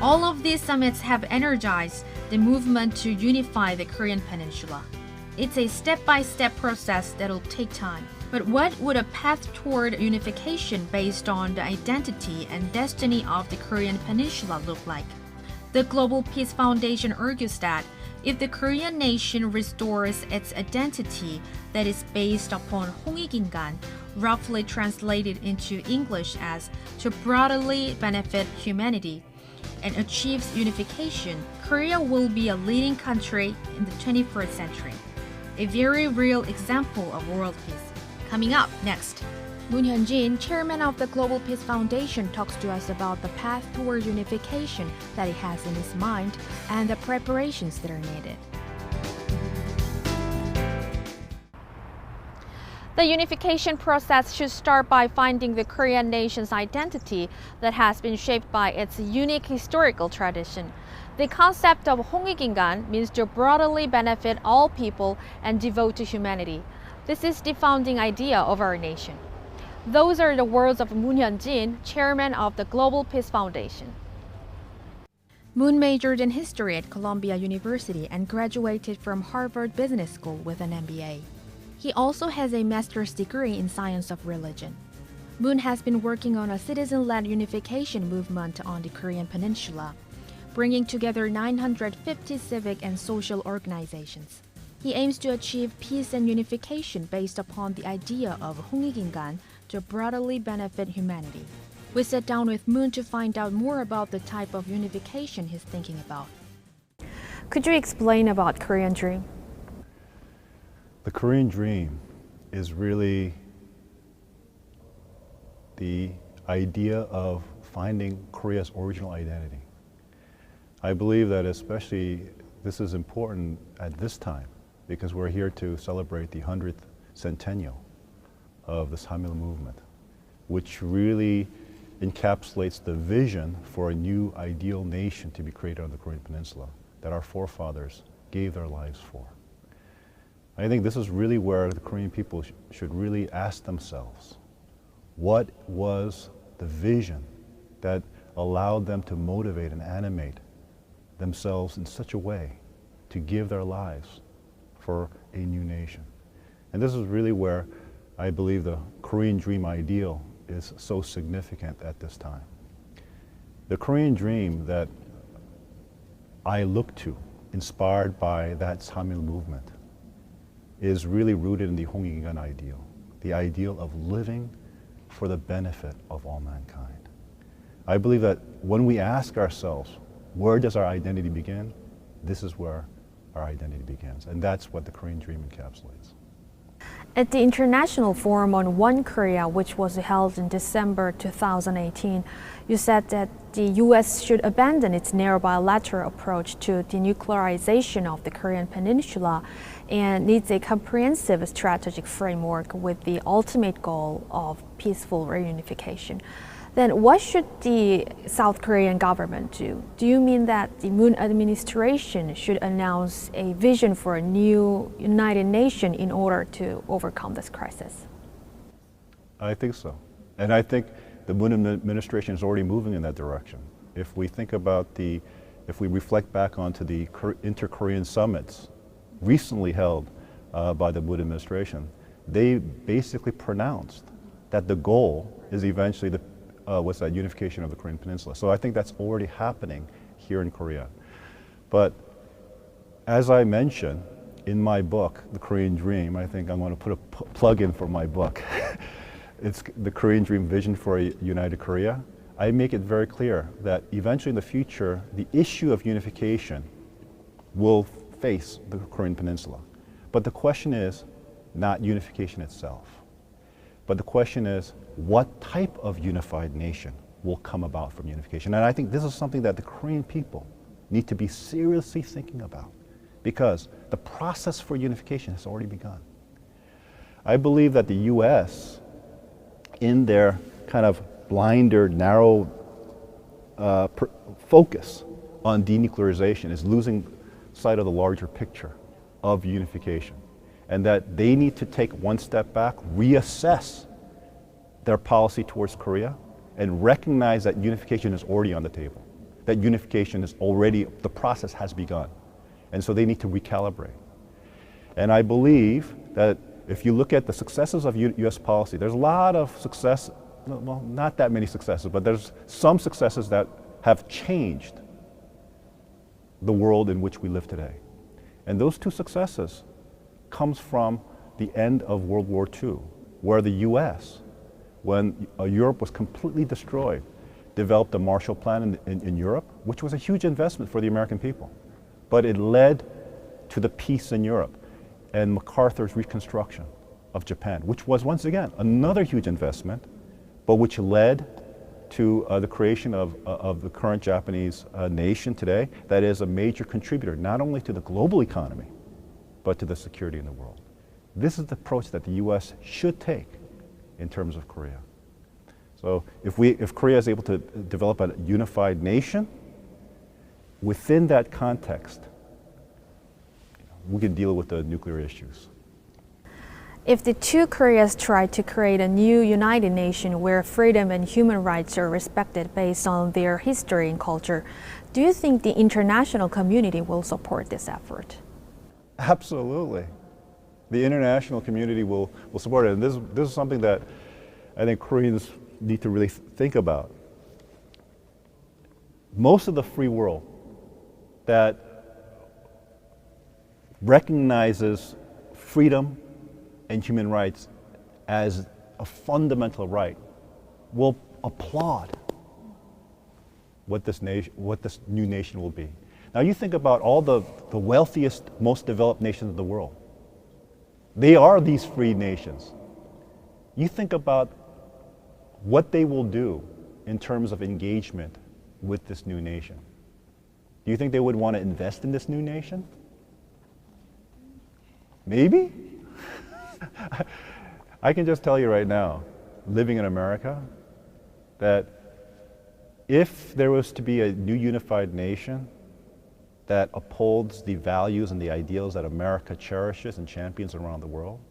All of these summits have energized the movement to unify the Korean peninsula. It's a step-by-step process that'll take time. But what would a path toward unification based on the identity and destiny of the Korean peninsula look like? The Global Peace Foundation argues that if the Korean nation restores its identity that is based upon 홍익인간, roughly translated into English as to broadly benefit humanity, and achieves unification, Korea will be a leading country in the 21st century. A very real example of world peace. Coming up next, Hyun Jin, chairman of the Global Peace Foundation, talks to us about the path toward unification that he has in his mind and the preparations that are needed. The unification process should start by finding the Korean nation's identity that has been shaped by its unique historical tradition. The concept of 홍익인간 means to broadly benefit all people and devote to humanity. This is the founding idea of our nation. Those are the words of Hyun Jin, chairman of the Global Peace Foundation. Moon majored in history at Columbia University and graduated from Harvard Business School with an MBA. He also has a master's degree in science of religion. Moon has been working on a citizen-led unification movement on the Korean peninsula, bringing together 950 civic and social organizations. He aims to achieve peace and unification based upon the idea of 홍익인간 to broadly benefit humanity. We sat down with Moon to find out more about the type of unification he's thinking about. Could you explain about Korean Dream? The Korean dream is really the idea of finding Korea's original identity. I believe that especially this is important at this time because we're here to celebrate the 100th centennial of the Samil movement, which really encapsulates the vision for a new ideal nation to be created on the Korean peninsula that our forefathers gave their lives for. I think this is really where the Korean people should really ask themselves, what was the vision that allowed them to motivate and animate themselves in such a way to give their lives for a new nation? And this is really where I believe the Korean dream ideal is so significant at this time. The Korean dream that I look to, inspired by that Samil movement, is really rooted in the 홍익인간 ideal, the ideal of living for the benefit of all mankind. I believe that when we ask ourselves, where does our identity begin? This is where our identity begins, and that's what the Korean dream encapsulates. At the International Forum on One Korea, which was held in December 2018, you said that the U.S. should abandon its narrow bilateral approach to denuclearization of the Korean peninsula and needs a comprehensive strategic framework with the ultimate goal of peaceful reunification. Then what should the South Korean government do? Do you mean that the Moon administration should announce a vision for a new united nation in order to overcome this crisis? I think so. And I think the Moon administration is already moving in that direction. If we think about if we reflect back onto the inter-Korean summits recently held by the Moon administration, they basically pronounced that the goal is eventually was that unification of the Korean peninsula. So I think that's already happening here in Korea. But as I mentioned in my book, The Korean Dream, I think I'm going to put a plug in for my book. It's The Korean Dream Vision for a United Korea. I make it very clear that eventually in the future, the issue of unification will face the Korean peninsula. But the question is not unification itself. But the question is, what type of unified nation will come about from unification? And I think this is something that the Korean people need to be seriously thinking about because the process for unification has already begun. I believe that the U.S., in their kind of blinder, narrow focus on denuclearization, is losing sight of the larger picture of unification, and that they need to take one step back, reassess their policy towards Korea, and recognize that unification is already on the table, that unification is already, the process has begun. And so they need to recalibrate. And I believe that if you look at the successes of U.S. policy, there's a lot of success, well, not that many successes, but there's some successes that have changed the world in which we live today. And those two successes comes from the end of World War II, where the U.S., when Europe was completely destroyed, developed a Marshall Plan in Europe, which was a huge investment for the American people. But it led to the peace in Europe and MacArthur's reconstruction of Japan, which was, once again, another huge investment, but which led to the creation of the current Japanese nation today that is a major contributor, not only to the global economy, but to the security in the world. This is the approach that the U.S. should take in terms of Korea. So if Korea is able to develop a unified nation, within that context, we can deal with the nuclear issues. If the two Koreas try to create a new united nation where freedom and human rights are respected based on their history and culture, do you think the international community will support this effort? Absolutely. The international community will support it. And this is something that I think Koreans need to really think about. Most of the free world that recognizes freedom and human rights as a fundamental right will applaud what this new nation will be. Now you think about all the wealthiest, most developed nations of the world. They are these free nations. You think about what they will do in terms of engagement with this new nation. Do you think they would want to invest in this new nation? Maybe? I can just tell you right now, living in America, that if there was to be a new unified nation that upholds the values and the ideals that America cherishes and champions around the world,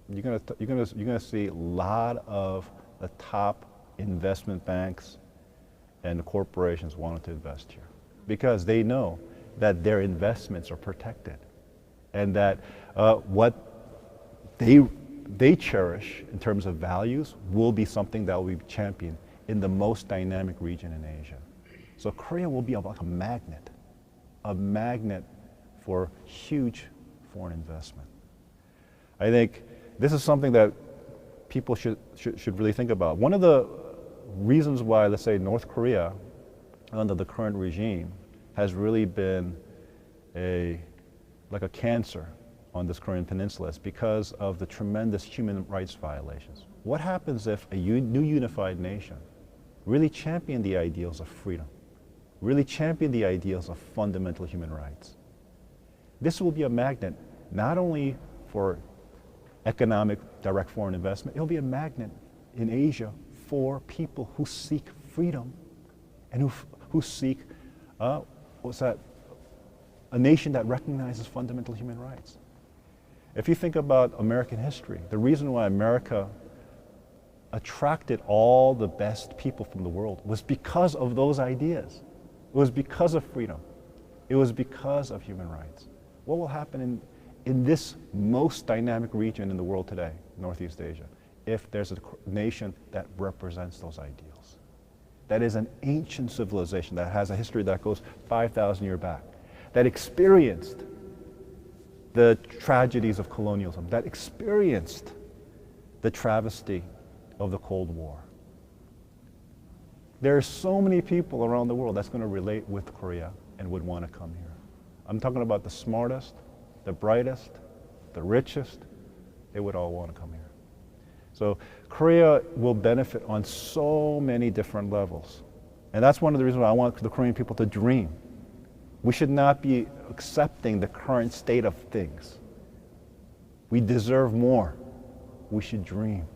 you're gonna see a lot of the top investment banks and the corporations wanting to invest here because they know that their investments are protected and that what they cherish in terms of values will be something that will be championed in the most dynamic region in Asia. So Korea will be like a magnet for huge foreign investment. I think this is something that people should really think about. One of the reasons why, let's say, North Korea, under the current regime, has really been like a cancer on this Korean peninsula is because of the tremendous human rights violations. What happens if a new unified nation really championed the ideals of freedom, really championed the ideals of fundamental human rights? This will be a magnet not only for economic direct foreign investment, it'll be a magnet in Asia for people who seek freedom and who seek, a nation that recognizes fundamental human rights. If you think about American history, the reason why America attracted all the best people from the world was because of those ideas. It was because of freedom. It was because of human rights. What will happen in this most dynamic region in the world today, Northeast Asia, if there's a nation that represents those ideals? That is an ancient civilization that has a history that goes 5,000 years back, that experienced the tragedies of colonialism, that experienced the travesty of the Cold War. There are so many people around the world that's going to relate with Korea and would want to come here. I'm talking about the smartest, the brightest, the richest. They would all want to come here. So Korea will benefit on so many different levels. And that's one of the reasons why I want the Korean people to dream. We should not be accepting the current state of things. We deserve more. We should dream.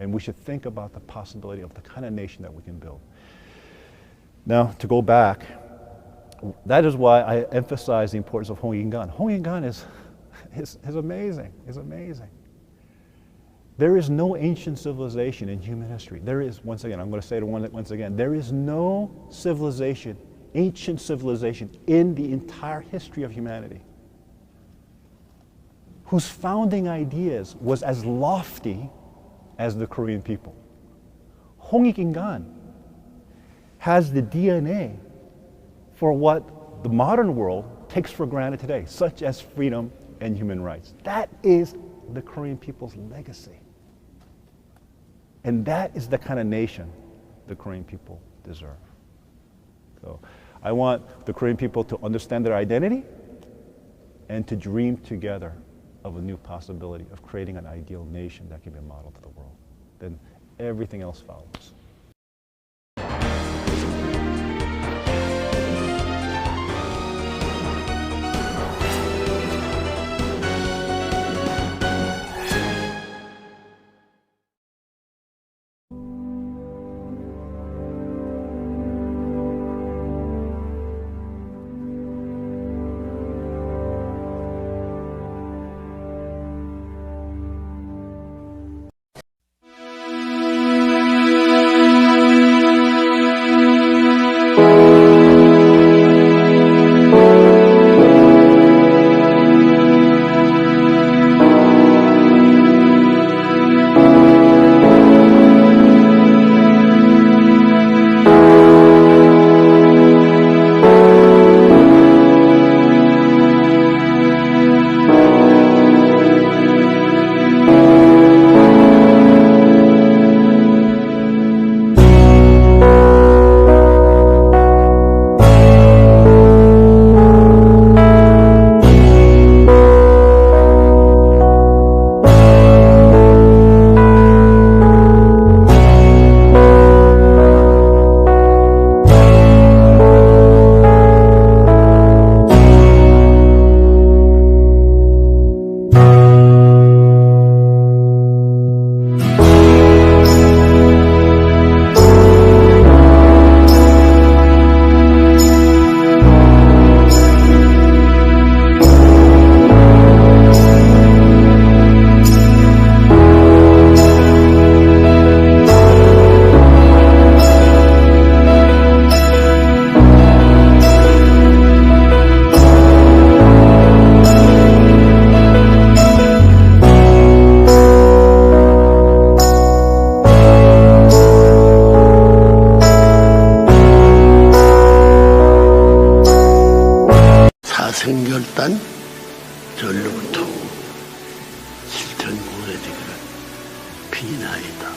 And we should think about the possibility of the kind of nation that we can build. Now, to go back, that is why I emphasize the importance of Hongik-ingan. Hongik-ingan is amazing. It's amazing. There is no ancient civilization in human history. There is, once again, I'm going to say it once again, there is no civilization ancient civilization in the entire history of humanity, whose founding ideas was as lofty as the Korean people. 홍익인간 has the DNA for what the modern world takes for granted today, such as freedom and human rights. That is the Korean people's legacy. And that is the kind of nation the Korean people deserve. So I want the Korean people to understand their identity and to dream together of a new possibility of creating an ideal nation that can be a model to the world. Then everything else follows. 사생결단 전로부터 실천무해지기를 비나이다.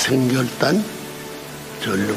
생결단, 전로부터